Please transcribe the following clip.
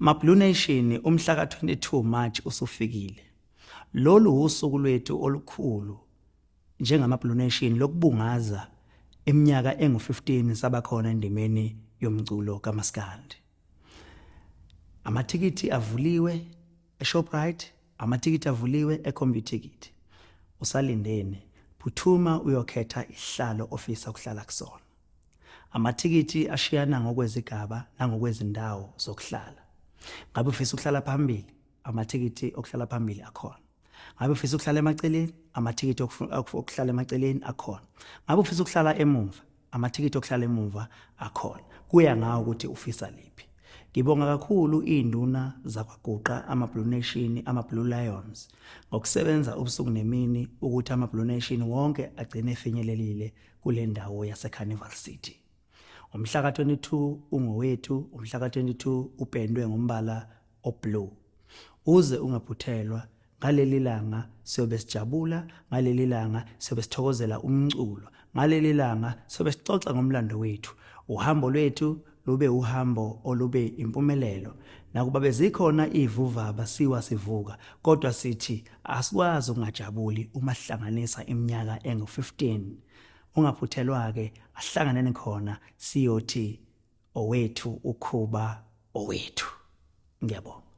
MaBlue Nation umhla ka-22 March usufikile. Lolu usuku lwethu olukhulu njengamaBlue Nation lokubungaza iminyaka engu-15 sabakhona endimeni yomculo kaMaskandi. Amathikithi avuliwe eShoprite, amathikithi avuliwe eComputerTicket. Usalindene, phuthuma uyokhetha isihlalo ofisa ukuhlala kusona. Amathikithi ashiyana ngokwezigaba nangokwezindawo zokuhlala. Ngabe ufisa ukuhlala phambili, amathikithi okuhlala phambili akhona. Ngabe ufisa ukuhlala emaceleni, amathikithi okuhlala emaceleni akhona. Ngabe ufisa ukuhlala emuva, amathikithi okuhlala emuva akhona. Kuya ngawe ukuthi ufisa liphi. Ngibonga kakhulu induna zakwaGuqa, amaBlue Nation, amaBlue Lions ngokusebenza ubusuku nemini ukuthi amaBlue Nation wonke agcine efinyelelile kule ndawo yaseCarnival City. Umhla ka-22 ungowethu, umhla ka-22 upendwe ngombala oblue. Uze ungaphuthelwa, ngaleli langa siyobe sijabula, ngaleli langa siyobe sithokozela umculo, ngaleli langa siyobe sixoxa ngomlando wethu. Uhambo lwethu lube uhambo olube impumelelo. Nakuba bezikhona ivuvaba siwa sivuka, kodwa sithi asikwazi ukungajabuli uma sihlanganisa iminyaka engu-15. Ungaphuthelwa-ke, asihlanganeni khona siyothi owethu ukhuba owethu. Ngiyabonga.